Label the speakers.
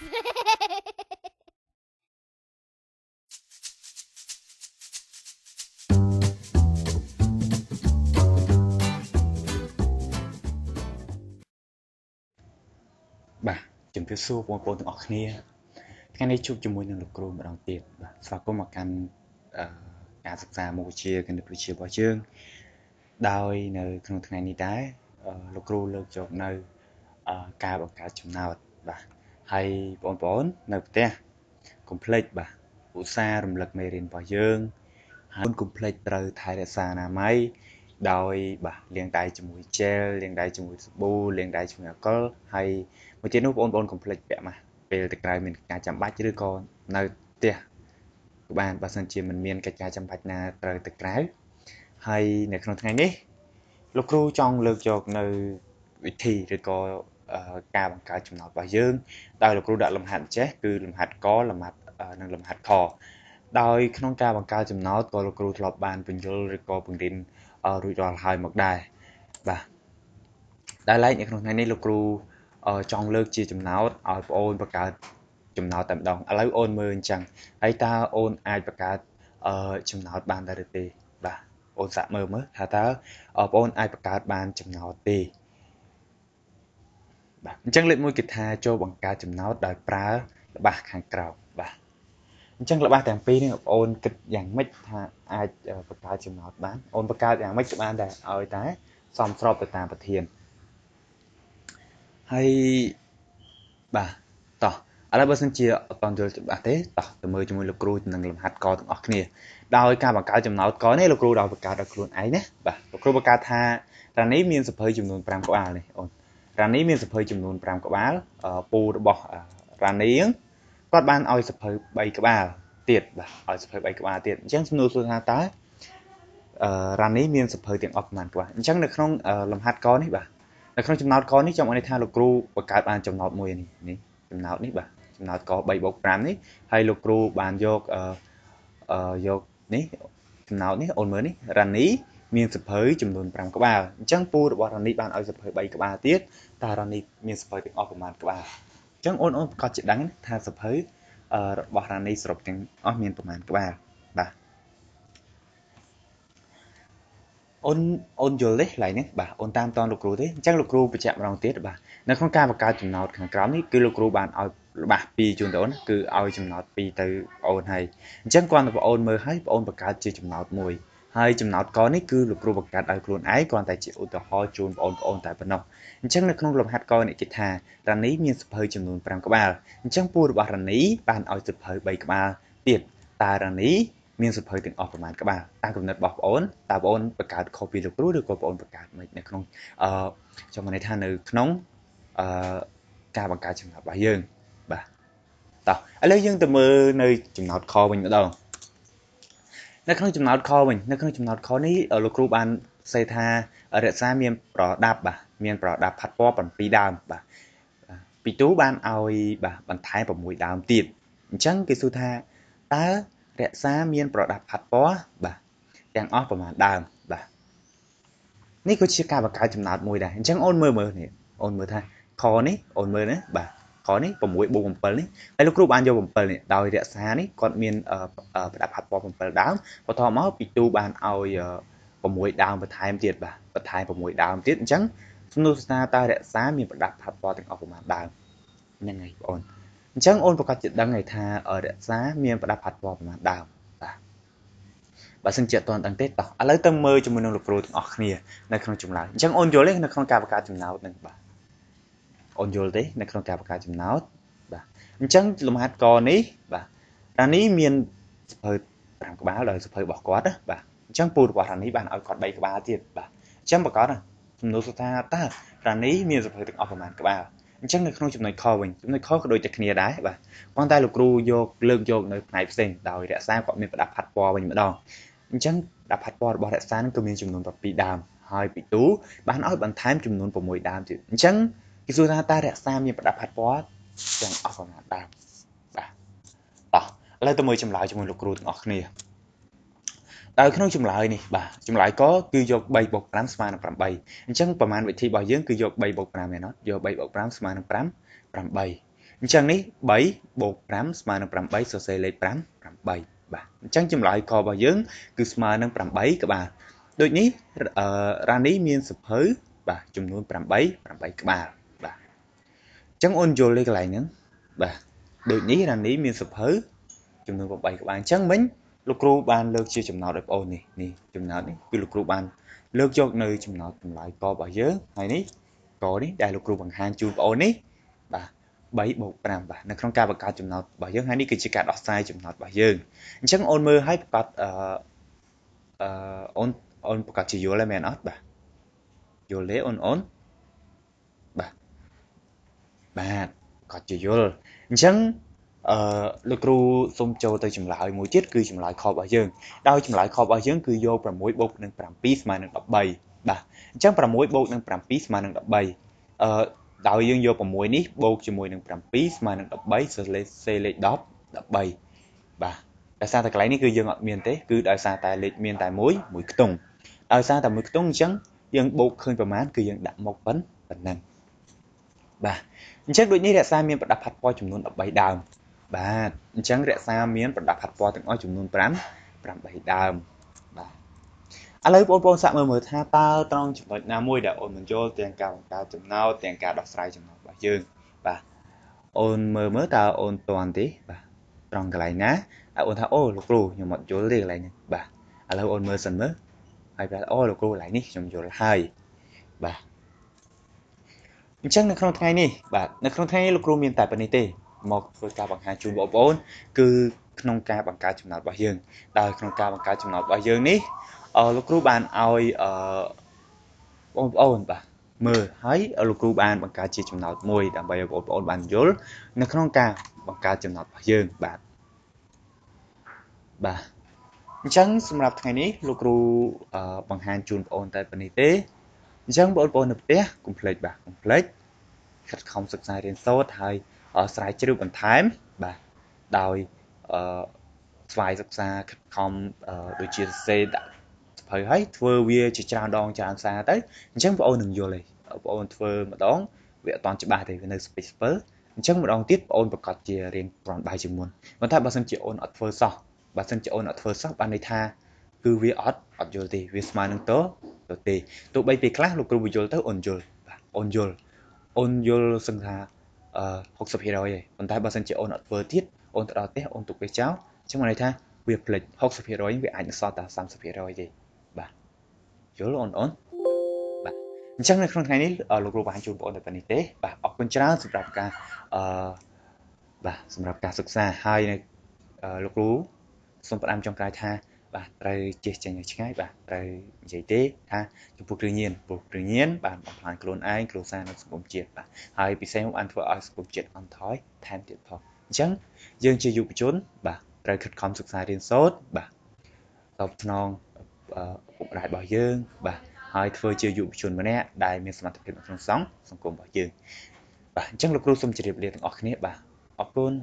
Speaker 1: បាទជំរាបសួរបងប្អូនទាំងអស់គ្នាថ្ងៃនេះជួបជាមួយនឹងលោកគ្រូម្ដងទៀតបាទស្វាគមន៍មកកាន់ការសិក្សាមុខវិជ្ជាគណិតវិទ្យារបស់យើងដោយនៅក្នុងថ្ងៃនេះដែរលោកគ្រូលើកយកនៅការបង្កើតចំណោទបាទហើយបងប្អូននៅផ្ទះកុំភ្លេចបាទឧស្សាហ៍រំលឹកមេរៀនរបស់យើងហើយកុំភ្លេចត្រូវថែរក្សាអនាម័យដោយបាទលាងដៃជាមួយជែលលាងដៃជាមួយសាប៊ូលាងដៃជាមួយអាល់កុលហើយមួយទៀតនោះបងប្អូនកុំភ្លេចពាក់ម៉ាស់ពេលទៅក្រៅមានការចាំបាច់ឬក៏នៅផ្ទះក៏បានបើសិនជាមិនមានកិច្ចការចាំបាច់ណាត្រូវទៅក្រៅហើយនៅក្នុងថ្ងៃនេះលោកគ្រូចង់លើកយកនៅវិធីឬក៏ការបង្កើតចំណោទរបស់យើងដោយលោកគ្រូដាក់លំហាត់ចេះគឺលំហាត់កលំហាត់និងលំហាត់ខដោយក្នុងការបង្កើតចំណោទក៏លោកគ្រូធ្លាប់បានបញ្យល់ឬក៏បង្រៀនរួចរាល់ហើយមកដែរបាទដែលឡែកនៅក្នុងថ្ងៃនេះលោកគ្រូចង់លើកជាចំណោទឲ្យបងអូនបង្កើតចំណោទតែម្ដងឥឡូវអូនមើលអញ្ចឹងហើយតើអូនអាចបង្កើតចំណោទបានដែរឬទេបាទអូនសាកមើលថាតើបងអូនអាចបង្កើតបានចំណោទទេបាទអញ្ចឹងលេខ1គឺថាចូលបង្កើតចំណោទដោយប្រើល្បះខាងក្រោមបាទអញ្ចឹងល្បះទាំងពីរនេះបងអូនគិតយ៉ាងម៉េចថាអាចបង្កើតចំណោទបានអូនបង្កើតយ៉ាងម៉េចក៏បានដែរឲ្យតែសមស្របទៅតាមប្រធានហើយបាទតោះឥឡូវបើសិនជាអត់ទាន់យល់ច្បាស់ទេតោះទៅមើលជាមួយលោកគ្រូនិងលំហាត់កទាំងអស់គ្នាដោយការបង្កើតចំណោទកនេះលោកគ្រូដល់បង្កើតដោយខ្លួនឯងណាបាទលោកគ្រូបង្កើតថារានីមានសភៅចំនួន5ក្បាលនេះអូនរានីមានសភៅចំនួន5ក្បាលពូរបស់រានីគាត់បានឲ្យសភៅ3ក្បាលទៀតបាទឲ្យសភៅ3ក្បាលទៀតអញ្ចឹងសំណួរសួរថាតើរានីមានសភៅទាំងអស់ប៉ុន្មានក្បាលអញ្ចឹងនៅក្នុងលំហាត់កនេះបាទនៅក្នុងចំណោទកនេះចង់ឲ្យន័យថាលោកគ្រូបង្កើតបានចំណោទមួយនេះចំណោទនេះបាទចំណោទក 3+5 នេះហើយលោកគ្រូបានយកយកនេះចំណោទនេះអូនមើលនេះរ៉ានីមានសភៅចំនួន5ក្បាលអញ្ចឹងពូរបស់រ៉ានីបានឲ្យសភៅ3ក្បាលទៀតតើរ៉ានីមានសភៅទាំងអស់ប្រមាណក្បាលអញ្ចឹងអូនប្រកាសជាដឹងថាសភៅរបស់រ៉ានីសរុបទាំងអស់មានប្រមាណក្បាលបាទអូនយល់ទេកន្លែងនេះបាទអូនតាមតនលោកគ្រូទេអញ្ចឹងលោកគ្រូបញ្ជាក់ម្ដងទៀតបាទនៅក្នុងការបង្កើតចំណោទខាងក្រោមនេះគឺលោកគ្រូបានឲ្យល្បះ2ជូនទៅអូនគឺឲ្យចំណោទ2ទៅបងអូនហើយអញ្ចឹងគ្រាន់តែបងអូនមើលឲ្យបងអូនបង្កើតជាចំណោទមួយហើយចំណោទកនេះគឺលោកគ្រូបង្កើតឲ្យខ្លួនឯងគ្រាន់តែជាឧទាហរណ៍ជូនបងប្អូនតែប៉ុណ្ណោះអញ្ចឹងនៅក្នុងលំហាត់កនេះគេថារ៉ានីមានសភៅចំនួន5ក្បាលអញ្ចឹងពូរបស់រ៉ានីបានឲ្យសភៅ3ក្បាលទៀតតើរ៉ានីមានសភៅទាំងអស់ប្រមាណក្បាលតាមគំនិតរបស់បងអូនតើបងអូនបង្កើតខុសពីលោកគ្រូឬក៏បងអូនបង្កើតមិននៅក្នុងចង់ន័យថានៅក្នុងការបង្កើតចំណោទរបស់យើងបាទតោះឥឡូវយើងទៅមើលនៅចំណោទខវិញម្ដងនៅក្នុងចំណោទខវិញនៅក្នុងចំណោទខនេះលោកគ្រូបានសេថារក្សាមានប្រដាប់បាទមានប្រដាប់ផាត់ពណ៌7ដើមបាទពីទូបានឲ្យបាទបន្ថែម6ដើមទៀតអញ្ចឹងគេសួរថាតើរក្សាមានប្រដាប់ផាត់ពណ៌បាទទាំងអស់ប្រមាណដើមបាទនេះក៏ជាការបង្កើតចំណោទមួយដែរអញ្ចឹងអូនមើលនេះអូនមើលថាខនេះអូនមើលណាបាទខនេះ6+7នេះហើយលោកគ្រូបានយក7នេះដោយរក្សានេះគាត់មានប្រដាប់ផាត់ពណ៌7ដើមបន្ទាប់មកពីទូបានឲ្យ6ដើមបន្ថែមទៀតបាទបន្ថែម6ដើមទៀតអញ្ចឹងសំណួរស្ថាតើរក្សាមានប្រដាប់ផាត់ពណ៌ទាំងអស់ប្រមាណដើមហ្នឹងហើយបងអូនអញ្ចឹងអូនប្រកាសជាដឹងហើយថារក្សាមានប្រដាប់ផាត់ពណ៌ប្រមាណដើមបាទបើសិនជាអត់ទាន់ដឹងទេតោះឥឡូវទៅមើលជាមួយនឹងលោកគ្រូទាំងអស់គ្នានៅក្នុងចម្លើយអញ្ចឹងអូនយល់ទេនៅក្នុងការបង្កើតចំណោទហ្នឹងបាទអូនយល់ទេនៅក្នុងការបង្កើតចំណោទបាទអញ្ចឹងលំហាត់កនេះបាទរ៉ានីមានសភៅ5ក្បាលដោយសភៅរបស់គាត់ណាបាទអញ្ចឹងពូរបស់រ៉ានីបានឲ្យគាត់3ក្បាលទៀតបាទអញ្ចឹងប្រកាសសំណួរថាតើរ៉ានីមានសភៅទាំងអស់ប្រមាណក្បាលអញ្ចឹងនៅក្នុងចំណុចខវិញចំណុចខក៏ដូចតែគ្នាដែរបាទប៉ុន្តែលោកគ្រូលើកយកនៅផ្នែកផ្សេងដោយរក្សាគាត់មានប្រដាប់ផាត់ពណ៌វិញម្ដងអញ្ចឹងប្រដាប់ផាត់ពណ៌របស់រក្សានឹងក៏មានចំនួន7ដើមហើយពីទូបានឲ្យបន្ថែមចំនួន6ដើមទៀតអញ្ចឹងគេសួរថាតើរក្សាមានប្រដាប់ផាត់ពណ៌ទាំងអស់ប្រមាណដើមបាទតោះឥឡូវទៅមើលចម្លើយជាមួយលោកគ្រូទាំងអស់គ្នាដោយក្នុងចម្លើយនេះបាទចម្លើយកគឺយក3+5ស្មើនឹង8អញ្ចឹងប្រមាណវិធីរបស់យើងគឺយក3+5មែនអត់យក3+5ស្មើនឹង5 8 ចឹងនេះ3បូក5ស្មើនឹង8សរសេរលេខ5 8បាទអញ្ចឹងចម្លើយខរបស់យើងគឺស្មើនឹង8ក្បាលដូចនេះរ៉ានីមានសភៅបាទចំនួន8ក្បាលបាទអញ្ចឹងអូនយល់លេខកន្លែងហ្នឹងបាទដូចនេះរ៉ានីមានសភៅចំនួន8ក្បាលអញ្ចឹងមិញលោកគ្រូបានលើកជាចំណោទឲ្យបងអូននេះចំណោទនេះគឺលោកគ្រូបានលើកយកនៅចំណោទចម្លើយករបស់យើងហើយនេះកនេះដែលលោកគ្រូបង្ហាញជូនបងអូននេះបាទ3បូក5បាទនៅក្នុងការបង្កើតចំណោទរបស់យើងហើយនេះគឺជាការដោះស្រាយចំណោទរបស់យើងអញ្ចឹងអូនមើលឲ្យប្រកាសអូនប្រកាសជាយល់ហើយមែនអត់បាទយល់ទេអូនបាទប្រកាសជាយល់អញ្ចឹងលោកគ្រូសូមចូលទៅចម្លើយមួយទៀតគឺចម្លើយខរបស់យើងដោយចម្លើយខរបស់យើងគឺយក6បូកនឹង7ស្មើនឹង13បាទអញ្ចឹង6បូកនឹង7ស្មើនឹង13ដោយយើងយក6នេះបូកជាមួយនឹង7ស្មើនឹង13សរសេរលេខ10 13បាទដោយសារតែកន្លែងនេះគឺយើងអត់មានទេគឺដោយសារតែលេខមានតែមួយខ្ទង់ដោយសារតែមួយខ្ទង់អញ្ចឹងយើងបូកឃើញប្រមាណគឺយើងដាក់មកប៉ុណ្ណឹងបាទអញ្ចឹងដូចនេះរក្សាមានប្រដាប់ផាត់ពណ៌ចំនួន13ដើមបាទអញ្ចឹងរក្សាមានប្រដាប់ផាត់ពណ៌ទាំងអស់ចំនួន8ដើមបាទឥឡូវបងប្អូនសាកមើលថាតើត្រង់ចំណុចណាមួយដែលអូនមិនយល់ទាំងការបង្កើតចំណោទទាំងការដោះស្រាយចំណោទរបស់យើងបាទអូនមើលតើអូនទាន់ទេបាទត្រង់កន្លែងណាហើយអូនថាអូលោកគ្រូខ្ញុំអត់យល់ទេកន្លែងនេះបាទឥឡូវអូនមើលសិនមើលហើយប្រាប់អូលោកគ្រូកន្លែងនេះខ្ញុំយល់ហើយបាទអញ្ចឹងនៅក្នុងថ្ងៃនេះបាទនៅក្នុងថ្ងៃនេះលោកគ្រូមានតែប៉ុណ្្នេះទេមកធ្វើការបង្ហាញជូនបងប្អូនគឺក្នុងការបង្កើតចំណោទរបស់យើងដោយក្នុងការបង្កើតចំណោទរបស់យើងនេះលោកគ្រូបានឲ្យបងប្អូនបាទមើលហើយលោកគ្រូបានបង្កើតជាចំណោទមួយដើម្បីឲ្យបងប្អូនបានយល់នៅក្នុងការបង្កើតចំណោទរបស់យើងបាទអញ្ចឹងសម្រាប់ថ្ងៃនេះលោកគ្រូបង្ហាញជូនបងប្អូនតែប៉ុណ្្នេះទេអញ្ចឹងបងប្អូននៅផ្ទះកុំភ្លេចខិតខំសិក្សារៀនសូត្រហើយស្រាវជ្រាវបន្ថែមបាទដោយស្វ័យសិក្សាខិតខំដូចជាសរសេរដាក់សភៅហើយធ្វើវាជាច្រើនដងច្រើនសារទៅអញ្ចឹងបងប្អូននឹងយល់ទេបងប្អូនធ្វើម្ដងវាអត់ទាន់ច្បាស់ទេវានៅស្ពេចស្ពើអញ្ចឹងម្ដងទៀតបងប្អូនប្រកាសជារៀនប្រន់បាយជាងមុនប៉ុន្តែបើសិនជាអូនអត់ធ្វើសោះបានន័យថាគឺវាអត់យល់ទេវាស្មើនឹងទៅទេទោះបីពេលខ្លះលោកគ្រូបញ្យល់ទៅអូនយល់បាទអូនយល់សឹងថា60%ឯងប៉ុន្តែបើសិនជាអូនអត់ធ្វើទៀតអូនទៅដល់ផ្ទះអូនទុកវាចោលអញ្ចឹងន័យថាវាផ្លេច60%វាអាចនឹងសល់តែ30%ទេបាទយល់អូនបាទអញ្ចឹងនៅក្នុងថ្ងៃនេះលោកគ្រូបានជូនបងប្អូនតែប៉ុណ្្នេះទេបាទអរគុណច្រើនសម្រាប់ការសិក្សាហើយលោកគ្រូសូមផ្ដាំចុងក្រោយថាបាទត្រូវចេះចេញឲ្យឆ្ងាយបាទត្រូវនិយាយទេថាចំពោះគ្រឿងញៀនបានបំផ្លាញខ្លួនឯងគ្រួសារនិងសង្គមជាតិបាទហើយពិសេសមកបានធ្វើឲ្យសង្គមជាតិអន់ថយថែមទៀតផងអញ្ចឹងយើងជាយុវជនបាទត្រូវខិតខំសិក្សារៀនសូត្របាទតបស្នងពុកម្ដាយរបស់យើងបាទហើយធ្វើជាយុវជនម្នាក់ដែលមានសមត្ថភាពក្នុងសង្គមរបស់យើងបាទអញ្ចឹងលោកគ្រូសូមជម្រាបលាទាំងអស់គ្នាបាទអរគុណ